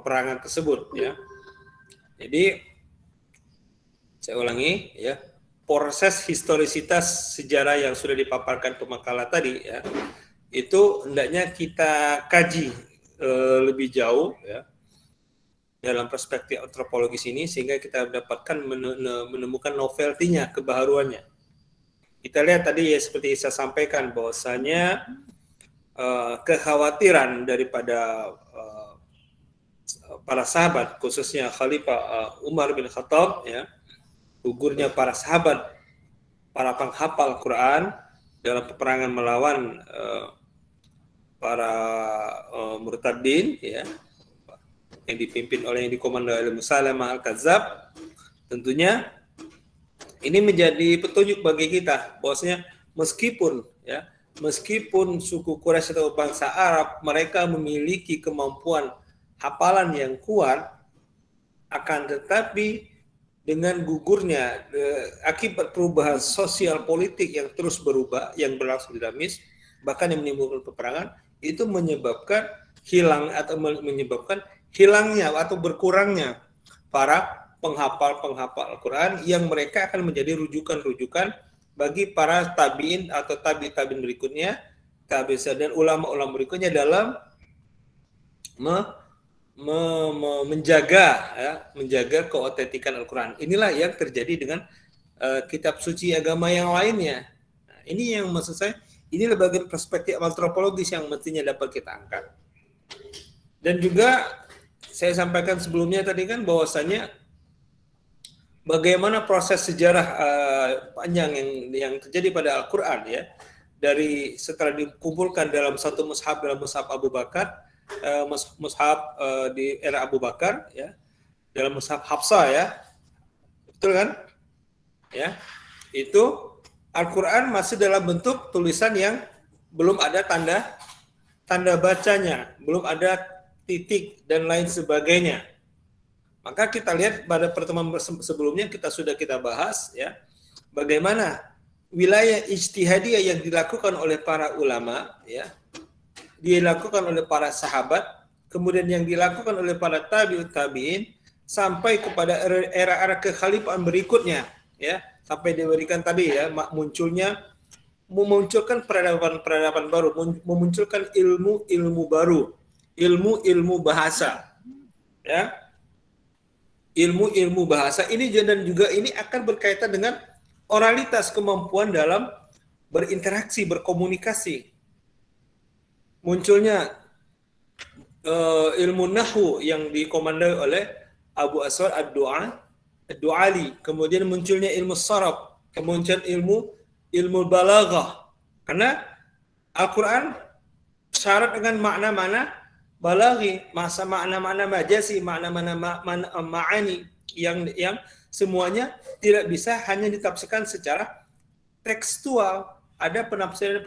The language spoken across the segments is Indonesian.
peperangan tersebut, ya. Jadi saya ulangi, ya, proses historisitas sejarah yang sudah dipaparkan pemakala tadi, ya, itu hendaknya kita kaji lebih jauh, ya, dalam perspektif antropologis ini, sehingga kita dapatkan menemukan novelty-nya, kebaharuannya. Kita lihat tadi, ya, seperti saya sampaikan bahwasanya kekhawatiran daripada para sahabat, khususnya Khalifah Umar bin Khattab, ya, gugurnya para sahabat, para penghafal Quran dalam peperangan melawan para murtadin, ya, yang dipimpin oleh, yang dikomando oleh Musailamah al-Kadzab. Tentunya ini menjadi petunjuk bagi kita bahwasanya meskipun suku Quraisy atau bangsa Arab mereka memiliki kemampuan hafalan yang kuat, akan tetapi dengan gugurnya akibat perubahan sosial politik yang terus berubah, yang berlangsung dinamis, bahkan yang menimbulkan peperangan, itu menyebabkan hilangnya atau berkurangnya para penghafal Al-Quran, yang mereka akan menjadi rujukan-rujukan bagi para tabi'in atau tabi'in berikutnya, dan ulama-ulama berikutnya dalam menjaga keotentikan Al-Quran. Inilah yang terjadi dengan kitab suci agama yang lainnya. Nah, ini yang maksud saya, inilah bagian perspektif antropologis yang mestinya dapat kita angkat. Dan juga saya sampaikan sebelumnya tadi kan bahwasanya bagaimana proses sejarah panjang yang terjadi pada Al-Quran, ya, dari setelah dikumpulkan dalam satu mushaf, dalam mushaf Abu Bakar, mushaf di era Abu Bakar, ya, dalam mushaf Hafsah, ya, betul kan, ya, itu Al-Quran masih dalam bentuk tulisan yang belum ada tanda bacanya, belum ada titik dan lain sebagainya. Maka kita lihat pada pertemuan sebelumnya sudah kita bahas, ya, bagaimana wilayah ijtihadiyah yang dilakukan oleh para ulama, ya, dilakukan oleh para sahabat, kemudian yang dilakukan oleh para tabi'in sampai kepada era kekhalifahan berikutnya, ya, sampai diberikan tadi, ya, memunculkan peradaban baru, memunculkan ilmu baru, ilmu bahasa, ya, ilmu bahasa ini, dan juga ini akan berkaitan dengan oralitas, kemampuan dalam berinteraksi, berkomunikasi. Munculnya ilmu nahwu yang dikomandoi oleh Abu Aswad ad-Du'ali, kemudian munculnya ilmu saraf, kemudian ilmu balaghah. Karena Al-Quran syarat dengan makna-makna balaghi, makna-makna majazi, makna-makna ma'ani yang semuanya tidak bisa hanya ditafsirkan secara tekstual. Ada penafsiran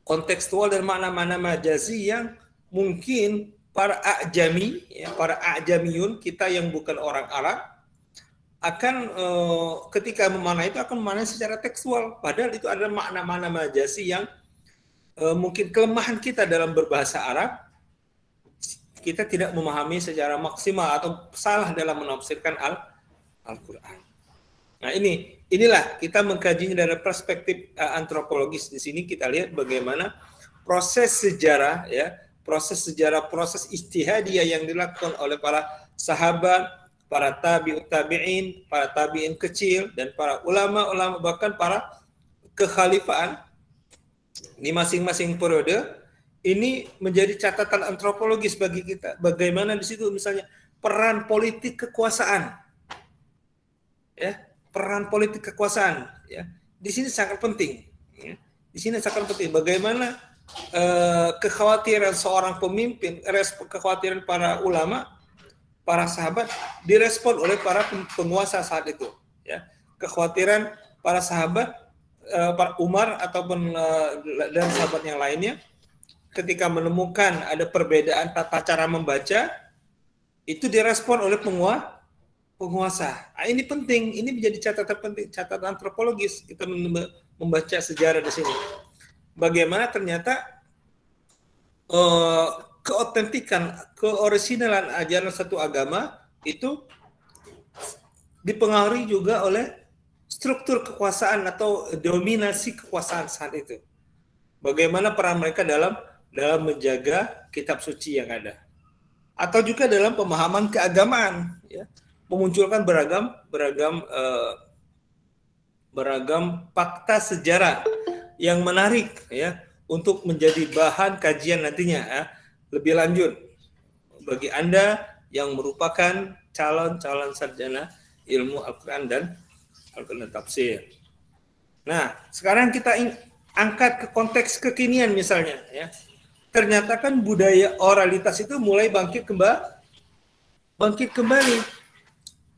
kontekstual dan makna-makna majazi yang mungkin para a'jami, ya, para a'jamiyun, kita yang bukan orang Arab, akan ketika memaknai itu akan memaknai secara tekstual, padahal itu adalah makna-makna majazi yang mungkin kelemahan kita dalam berbahasa Arab, kita tidak memahami secara maksimal atau salah dalam menafsirkan Al-Quran. Nah, inilah kita mengkajinya dari perspektif antropologis. Di sini kita lihat bagaimana proses sejarah, ya, proses ijtihadiyah yang dilakukan oleh para sahabat, para tabi'in, para tabi'in kecil, dan para ulama, bahkan para kekhalifahan di masing-masing periode. Ini menjadi catatan antropologis bagi kita. Bagaimana di situ misalnya peran politik kekuasaan, ya, peran politik kekuasaan, ya, di sini sangat penting, ya. Di sini sangat penting bagaimana kekhawatiran seorang pemimpin, kekhawatiran para ulama, para sahabat direspon oleh para penguasa saat itu, ya. Kekhawatiran para sahabat, para Umar ataupun dan sahabat yang lainnya, ketika menemukan ada perbedaan tata cara membaca, itu direspon oleh penguasa. Nah, ini penting, ini menjadi catatan penting, catatan antropologis kita membaca sejarah di sini. Bagaimana ternyata keotentikan, keoriginalan ajaran satu agama itu dipengaruhi juga oleh struktur kekuasaan atau dominasi kekuasaan saat itu. Bagaimana peran mereka dalam menjaga kitab suci yang ada, atau juga dalam pemahaman keagamaan, ya, memunculkan beragam fakta sejarah yang menarik, ya, untuk menjadi bahan kajian nantinya, ya, lebih lanjut bagi Anda yang merupakan calon sarjana ilmu Al-Quran dan Al-Quran tafsir. Nah, sekarang kita angkat ke konteks kekinian misalnya, ya. Ternyata kan budaya oralitas itu mulai bangkit kembali.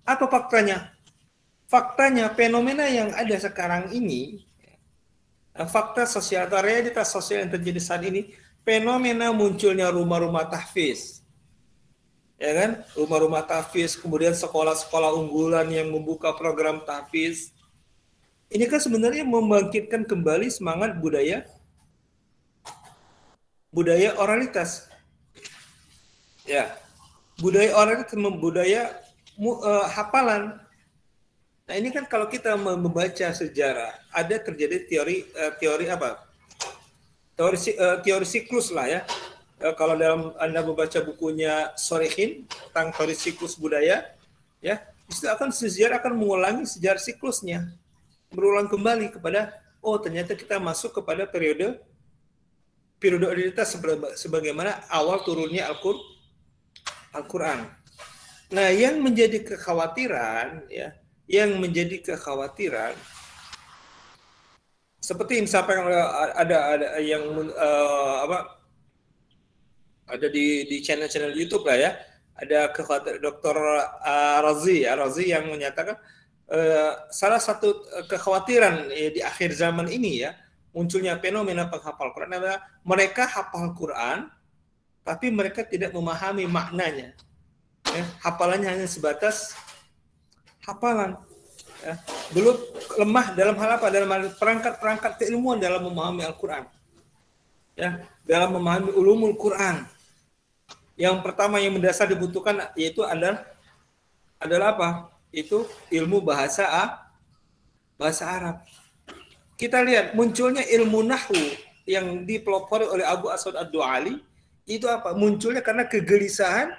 Apa faktanya? Faktanya fenomena yang ada sekarang ini, fakta sosial atau realitas sosial yang terjadi saat ini, fenomena munculnya rumah-rumah tahfiz. Ya kan? Rumah-rumah tahfiz, kemudian sekolah-sekolah unggulan yang membuka program tahfiz. Ini kan sebenarnya membangkitkan kembali semangat budaya oralitas. Ya. Budaya oralitas, budaya hafalan. Nah, ini kan kalau kita membaca sejarah, ada terjadi teori siklus lah, ya. Kalau dalam Anda membaca bukunya Sorikhin tentang teori siklus budaya, ya, itu sejarah akan mengulangi sejarah siklusnya, berulang kembali kepada ternyata kita masuk kepada periode oralitas sebagaimana awal turunnya Al-Quran. Nah, yang menjadi kekhawatiran, ya, seperti yang disampaikan ada yang ada di channel YouTube lah, ya, ada Dr. Razi yang menyatakan salah satu kekhawatiran di akhir zaman ini, ya, munculnya fenomena penghafal Quran adalah mereka hafal Quran tapi mereka tidak memahami maknanya, ya, hafalannya hanya sebatas hafalan, ya. Belum lemah dalam hal apa? Dalam perangkat keilmuan dalam memahami Al-Quran, ya, dalam memahami ulumul Quran. Yang pertama yang mendasar dibutuhkan yaitu adalah apa? Itu ilmu bahasa Arab. Kita lihat munculnya ilmu nahwu yang dipelopori oleh Abu Aswad Ad-Du'ali, itu apa? Munculnya karena kegelisahan,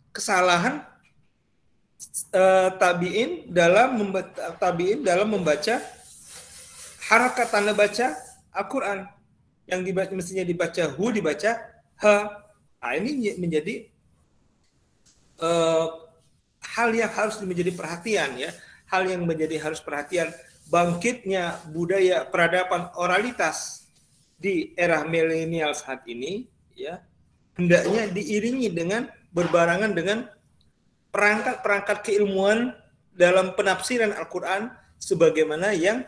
kesalahan tabi'in dalam membaca harakat tanda baca Al-Quran. Yang mestinya dibaca hu, dibaca ha. Nah, ini menjadi hal yang harus menjadi perhatian, ya. Hal yang harus perhatian, bangkitnya budaya peradaban oralitas di era milenial saat ini, ya, hendaknya diiringi berbarengan dengan perangkat keilmuan dalam penafsiran Al-Quran sebagaimana yang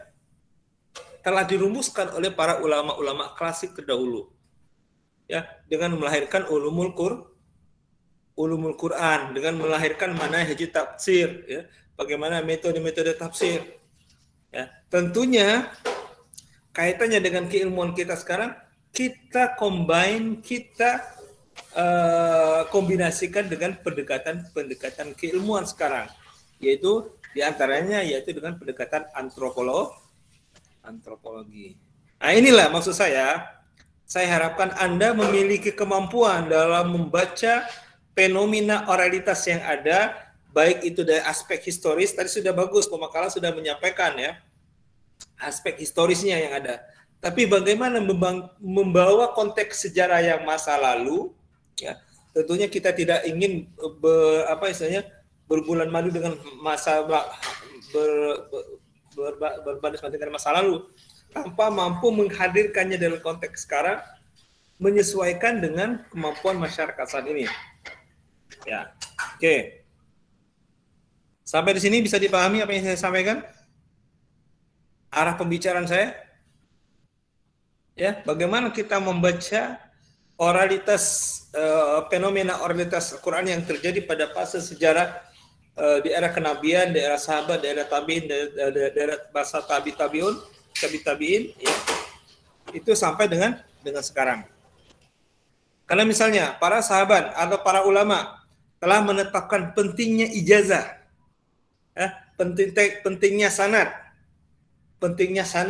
telah dirumuskan oleh para ulama-ulama klasik terdahulu, ya, dengan melahirkan ulumul Quran, dengan melahirkan manhaj tafsir, ya, bagaimana metode-metode tafsir, ya. Tentunya kaitannya dengan keilmuan kita sekarang, kita kombinasikan dengan pendekatan keilmuan sekarang, yaitu diantaranya dengan pendekatan antropologi. Nah, inilah maksud saya harapkan Anda memiliki kemampuan dalam membaca fenomena oralitas yang ada, baik itu dari aspek historis. Tadi sudah bagus, pemakalan sudah menyampaikan, ya, aspek historisnya yang ada. Tapi bagaimana membawa konteks sejarah yang masa lalu, ya, tentunya kita tidak ingin berbulan madu dengan masa berbanding dengan masa lalu, tanpa mampu menghadirkannya dalam konteks sekarang, menyesuaikan dengan kemampuan masyarakat saat ini. Ya, oke. Sampai di sini bisa dipahami apa yang saya sampaikan? Arah pembicaraan saya? Ya, bagaimana kita membaca fenomena oralitas Al-Quran yang terjadi pada fase sejarah di era kenabian, di era sahabat, di era tabi'in, di era masa tabi'in, ya, itu sampai dengan sekarang. Karena misalnya para sahabat atau para ulama telah menetapkan pentingnya ijazah, pentingnya sanad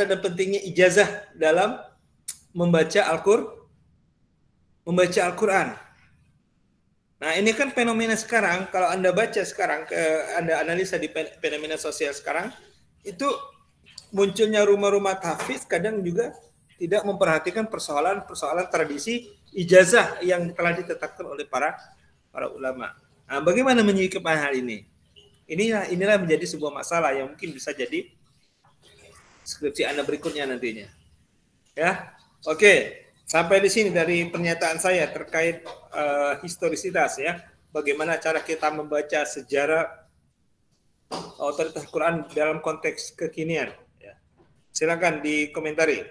dan pentingnya ijazah dalam membaca Al-Quran. Nah, ini kan fenomena sekarang, kalau Anda baca sekarang, Anda analisa di fenomena sosial sekarang, itu munculnya rumah-rumah tahfiz kadang juga tidak memperhatikan persoalan tradisi ijazah yang telah ditetapkan oleh para ulama. Nah, bagaimana menyikapi hal ini? Inilah menjadi sebuah masalah yang mungkin bisa jadi skripsi Anda berikutnya nantinya. Ya, oke. Sampai di sini dari pernyataan saya terkait historisitas ya. Bagaimana cara kita membaca sejarah otoritas Quran dalam konteks kekinian. Ya. Silakan dikomentari.